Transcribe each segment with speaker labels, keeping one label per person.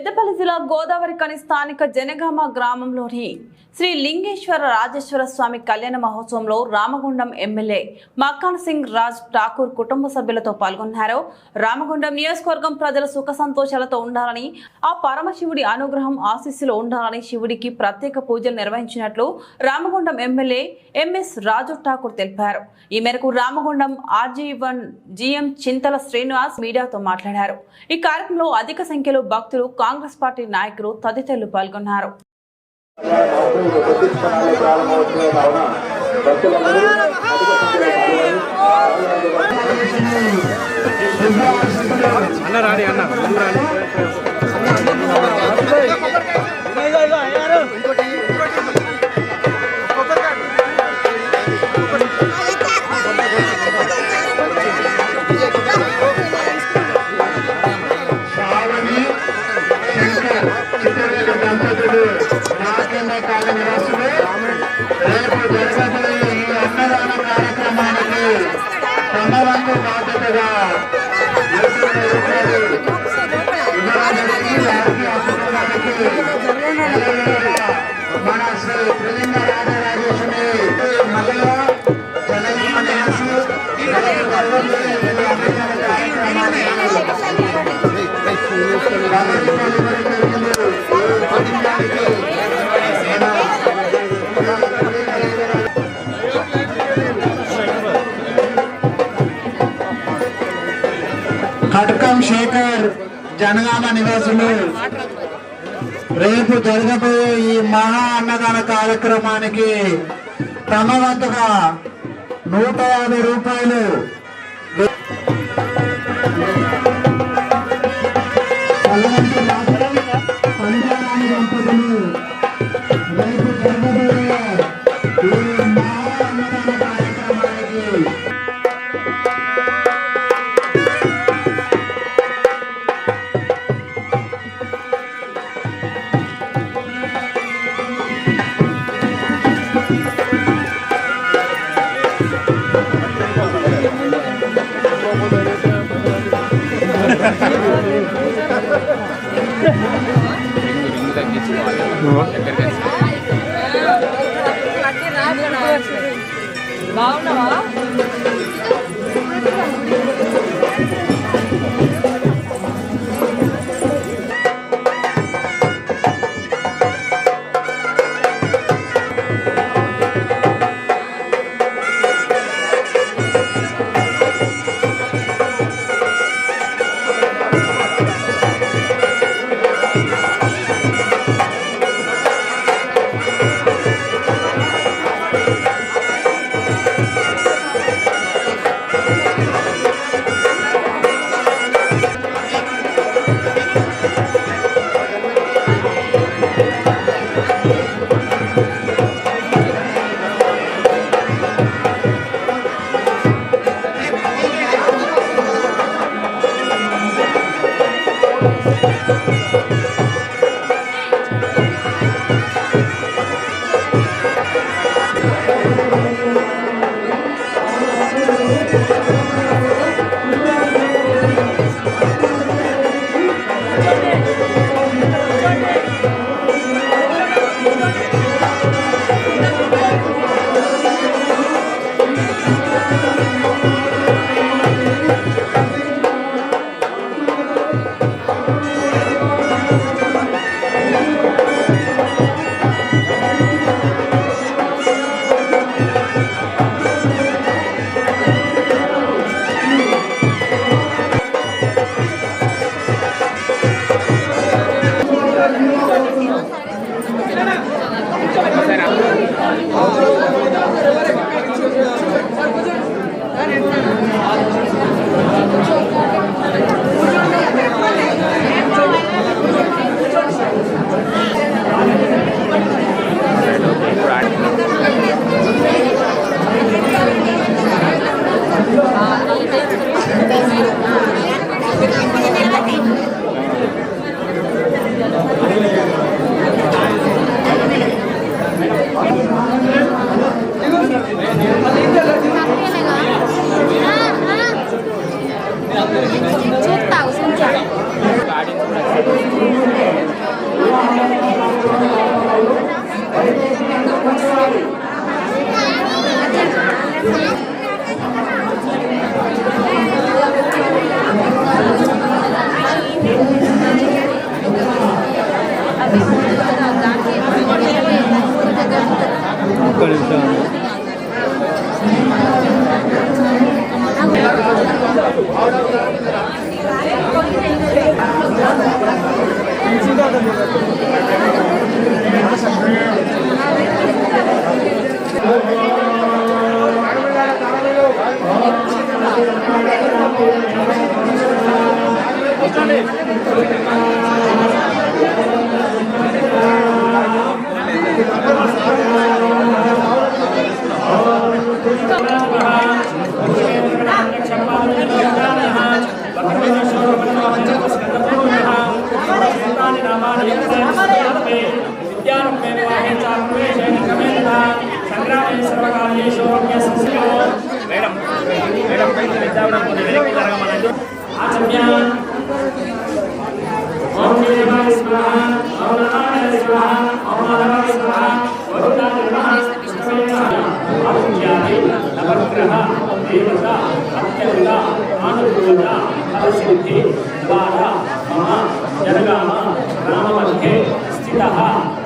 Speaker 1: పెద్దపల్లి జిల్లా గోదావరిఖని స్థానిక జనగామ గ్రామంలోని శ్రీ లింగేశ్వర రాజేశ్వర స్వామి కళ్యాణ మహోత్సవంలో రామగుండం ఎమ్మెల్యే మక్కాన్ సింగ్ రాజ్ ఠాకూర్ కుటుంబ సభ్యులతో పాల్గొన్నారు. రామగుండం నియోజకవర్గం ప్రజల సుఖ సంతోషాలతో ఉండాలని, ఆ పరమశివుడి అనుగ్రహం ఆశీస్సులు ఉండాలని శివుడికి ప్రత్యేక పూజలు నిర్వహించినట్లు రామగుండం ఎమ్మెల్యే ఎంఎస్ రాజు ఠాకూర్ తెలిపారు. ఈ మేరకు రామగుండం RG1 GM చింతల శ్రీనివాస్ మీడియాతో మాట్లాడారు. ఈ కార్యక్రమంలో అధిక సంఖ్యలో భక్తులు, కాంగ్రెస్ పార్టీ నాయకులు తదితరులు పాల్గొన్నారు.
Speaker 2: కటకం శేఖర్ జనగామ నివాసులు రేపు జరగబోయే ఈ మహా అన్నదాన కార్యక్రమానికి తమ వంతుగా 150 రూపాయలు
Speaker 1: బాగున్నావా?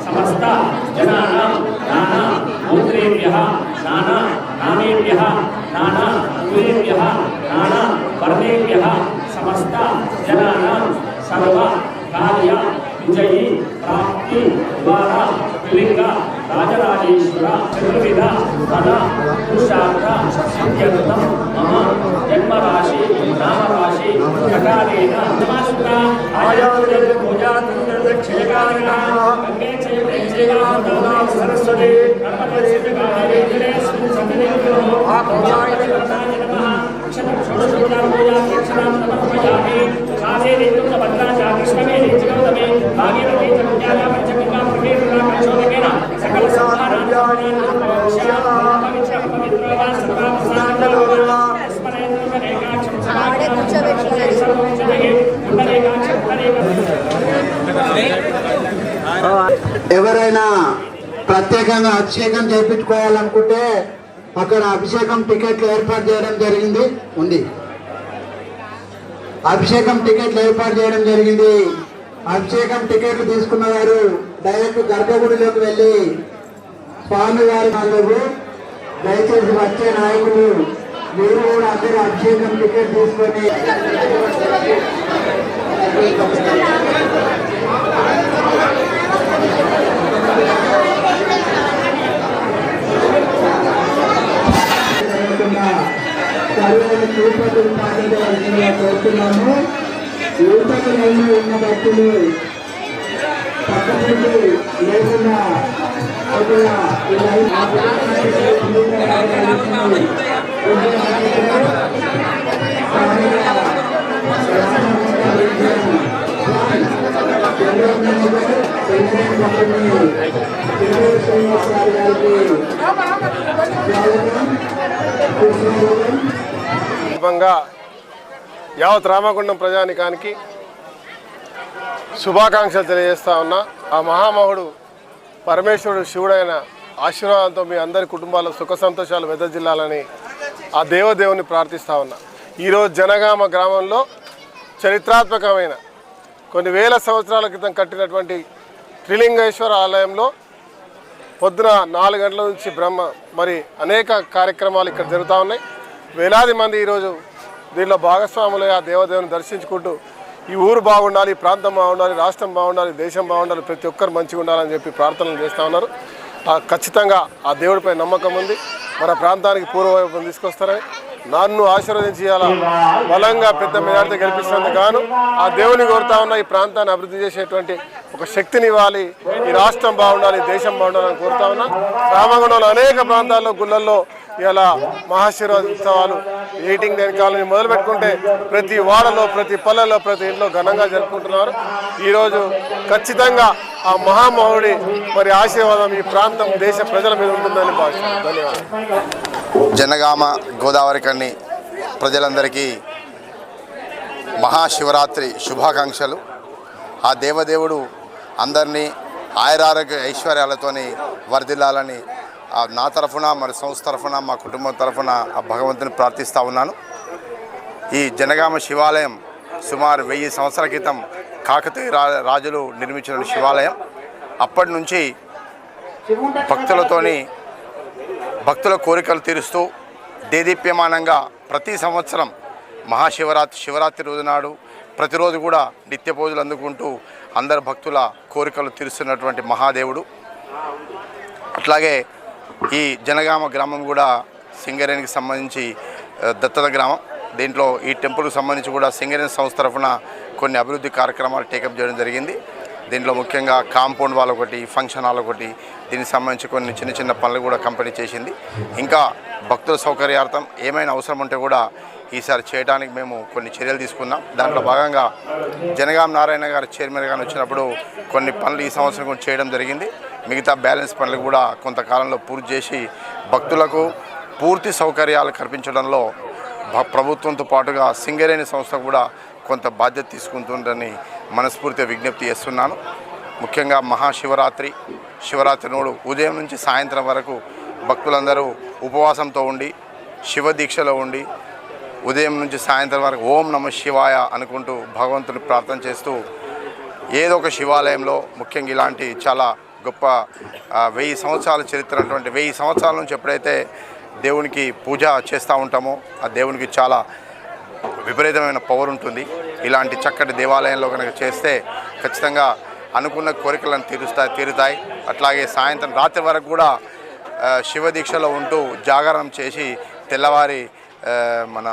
Speaker 3: समस्त जनानां नाना गोत्रेभ्यः नाना नामेभ्यः नाना कुलेभ्यः नाना वर्णेभ्यः समस्त जनानां सर्व कार्य विजयी प्राप्ति द्वारा लिंग राजराजेश्वर चतुर्विध फल पुरुषार्थ सिद्ध्यर्थं मम जन्मराशि नामराशि प्रकारेण नमस्कार आयाति पूजा क्षयकारिणः गंगे चैव सरस्वती नर्मदे शिवकारे जले सुसंगने आत्माय नमः क्षणं षोडशोपचार पूजा दक्षिणां समर्पयामि साधे देवं भद्रा चाकृष्णमे नित्यगौतमे भागीरथी च पुण्याया पंचगंगा प्रकीर्तना प्रचोदकेन सकल संहाराणां पवित्र पवित्रवा सर्वासान्दलोला स्मरेन्द्रमेकाक्षं समागे कुचवेक्षणे सर्वोच्चये कुण्डलेकाक्षं
Speaker 2: ఎవరైనా ప్రత్యేకంగా అభిషేకం చేయించుకోవాలనుకుంటే అక్కడ అభిషేకం టికెట్లు ఏర్పాటు చేయడం జరిగింది అభిషేకం టికెట్లు ఏర్పాటు చేయడం జరిగింది అభిషేకం టికెట్లు తీసుకున్న వారు డైరెక్ట్ గర్భగుడిలోకి వెళ్ళి స్వామి వారి నాలుగు దయచేసి వచ్చే నాయకులు మీరు కూడా అందరూ అభిషేకం టికెట్ తీసుకొని తిరుపతిని పాటించవలసిందిగా కోరుతున్నాము. యువతకు లైన్లో ఉన్న భక్తులు పక్కన లేకుండా
Speaker 4: యావత్ రామగుండం ప్రజానికానికి శుభాకాంక్షలు తెలియజేస్తా ఉన్నా. ఆ మహామహుడు పరమేశ్వరుడు శివుడైన ఆశీర్వాదంతో మీ అందరి కుటుంబాల్లో సుఖ సంతోషాలు వెదజిల్లాలని ఆ దేవదేవుని ప్రార్థిస్తా ఉన్నా. ఈరోజు జనగామ గ్రామంలో చరిత్రాత్మకమైన కొన్ని వేల సంవత్సరాల క్రితం కట్టినటువంటి త్రిలింగేశ్వర ఆలయంలో పొద్దున 4 గంటల నుంచి మరి అనేక కార్యక్రమాలు ఇక్కడ జరుగుతూ ఉన్నాయి. వేలాది మంది ఈరోజు దీనిలో భాగస్వాములు ఆ దేవదేవుని దర్శించుకుంటూ ఈ ఊరు బాగుండాలి, ఈ ప్రాంతం బాగుండాలి, రాష్ట్రం బాగుండాలి, దేశం బాగుండాలి, ప్రతి ఒక్కరు మంచిగా ఉండాలని చెప్పి ప్రార్థనలు చేస్తూ ఉన్నారు. ఖచ్చితంగా ఆ దేవుడిపై నమ్మకం ఉంది. మన ప్రాంతానికి పూర్వవైపు తీసుకొస్తారని నన్ను ఆశీర్వదించి అలా బలంగా పెద్ద మెజార్టీ గెలిపిస్తుంది గాను ఆ దేవుని కోరుతా ఉన్న ఈ ప్రాంతాన్ని అభివృద్ధి చేసేటువంటి ఒక శక్తిని ఇవ్వాలి. ఈ రాష్ట్రం బాగుండాలి, దేశం బాగుండాలని కోరుతా ఉన్నా. రామగుండంలో అనేక ప్రాంతాల్లో గుళ్ళల్లో ఇలా మహాశిరోత్సవాలు ఎయిటింగ్ వెనకాలని మొదలు పెట్టుకుంటే ప్రతి వాడలో, ప్రతి పల్లెల్లో, ప్రతి ఇంట్లో ఘనంగా జరుపుకుంటున్నారు. ఈరోజు ఖచ్చితంగా ఆ మహామహుడి మరి ఆశీర్వాదం ఈ ప్రాంతం, దేశ ప్రజల మీద ఉంటుందని భావిస్తున్నాను. ధన్యవాదాలు.
Speaker 5: జనగామ గోదావరి కన్ని ప్రజలందరికీ మహాశివరాత్రి శుభాకాంక్షలు. ఆ దేవదేవుడు అందరినీ ఆయురారోగ్య ఐశ్వర్యాలతోని వర్ధిల్లాలని నా తరఫున, మరి సంస్థ తరఫున, మా కుటుంబం తరఫున ఆ భగవంతుని ప్రార్థిస్తూ ఉన్నాను. ఈ జనగామ శివాలయం సుమారు 1000 సంవత్సరాల క్రితం కాకతీయ రాజులు నిర్మించిన శివాలయం. అప్పటి నుంచి భక్తులతోని భక్తుల కోరికలు తీరుస్తూ దేదీప్యమానంగా ప్రతి సంవత్సరం శివరాత్రి రోజు నాడు ప్రతిరోజు కూడా నిత్య పూజలు అందుకుంటూ అందరు భక్తుల కోరికలు తీరుస్తున్నటువంటి మహాదేవుడు. అట్లాగే ఈ జనగామ గ్రామం కూడా సింగరేణికి సంబంధించి దత్తత గ్రామం. దీంట్లో ఈ టెంపుల్కి సంబంధించి కూడా సింగరేణి సంస్థ తరఫున కొన్ని అభివృద్ధి కార్యక్రమాలు టేకప్ చేయడం జరిగింది. దీంట్లో ముఖ్యంగా కాంపౌండ్ వాల్ ఒకటి, ఫంక్షన్ హాల్ ఒకటి, దీనికి సంబంధించి కొన్ని చిన్న చిన్న పనులు కూడా కంపెనీ చేసింది. ఇంకా భక్తుల సౌకర్యార్థం ఏమైనా అవసరం ఉంటే కూడా ఈసారి చేయడానికి మేము కొన్ని చర్యలు తీసుకున్నాం. దాంట్లో భాగంగా జనగాం నారాయణ గారు చైర్మన్గా వచ్చినప్పుడు కొన్ని పనులు ఈ సంవత్సరం కూడా చేయడం జరిగింది. మిగతా బ్యాలెన్స్ పనులు కూడా కొంతకాలంలో పూర్తి చేసి భక్తులకు పూర్తి సౌకర్యాలు కల్పించడంలో ప్రభుత్వంతో పాటుగా సింగరేణి సంస్థ కూడా కొంత బాధ్యత తీసుకుంటుందని మనస్ఫూర్తిగా విజ్ఞప్తి చేస్తున్నాను. ముఖ్యంగా శివరాత్రి నాడు ఉదయం నుంచి సాయంత్రం వరకు భక్తులందరూ ఉపవాసంతో ఉండి శివ దీక్షలో ఉండి ఉదయం నుంచి సాయంత్రం వరకు ఓం నమః శివాయ అనుకుంటూ భగవంతుని ప్రార్థన చేస్తూ ఏదో ఒక శివాలయంలో, ముఖ్యంగా ఇలాంటి చాలా గొప్ప 1000 సంవత్సరాల చరిత్ర ఉన్నటువంటి 1000 సంవత్సరాల నుంచి ఎప్పుడైతే దేవునికి పూజ చేస్తూ ఉంటామో ఆ దేవునికి చాలా విపరీతమైన పవర్ ఉంటుంది. ఇలాంటి చక్కటి దేవాలయంలో కనుక చేస్తే ఖచ్చితంగా అనుకున్న కోరికలను తీరుతాయి. అట్లాగే సాయంత్రం రాత్రి వరకు కూడా శివ దీక్షలో ఉంటూ జాగరణం చేసి తెల్లవారి మన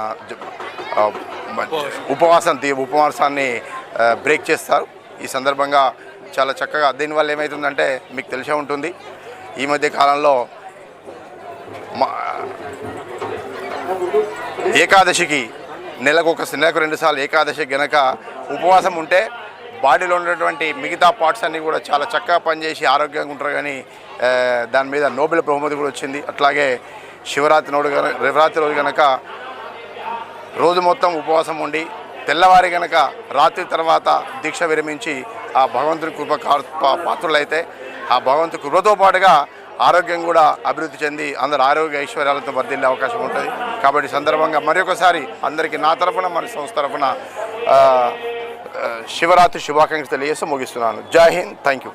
Speaker 5: ఉపవాసాన్ని బ్రేక్ చేస్తారు. ఈ సందర్భంగా చాలా చక్కగా దీనివల్ల ఏమవుతుందంటే మీకు తెలిసే ఉంటుంది, ఈ మధ్య కాలంలో ఏకాదశికి నెలకు 2 సార్లు ఏకాదశి గనక ఉపవాసం ఉంటే బాడీలో ఉన్నటువంటి మిగతా పార్ట్స్ అన్నీ కూడా చాలా చక్కగా పనిచేసి ఆరోగ్యంగా ఉంటారు. కానీ దాని మీద నోబెల్ బహుమతి కూడా వచ్చింది. అట్లాగే శివరాత్రి రోజు కనుక రోజు మొత్తం ఉపవాసం ఉండి తెల్లవారి కనుక రాత్రి తర్వాత దీక్ష విరమించి ఆ భగవంతుని కృప పాత్రులైతే ఆ భగవంతుని కృపతో పాటుగా ఆరోగ్యం కూడా అభివృద్ధి చెంది అందరు ఆరోగ్య ఐశ్వర్యాలతో వర్ధిల్లే అవకాశం ఉంటుంది. కాబట్టి సందర్భంగా మరొకసారి అందరికీ నా తరఫున మన సంస్థ తరఫున శివరాత్రి శుభాకాంక్షలు తెలియజేస్తూ ముగిస్తున్నాను. జై హింద్. Thank you.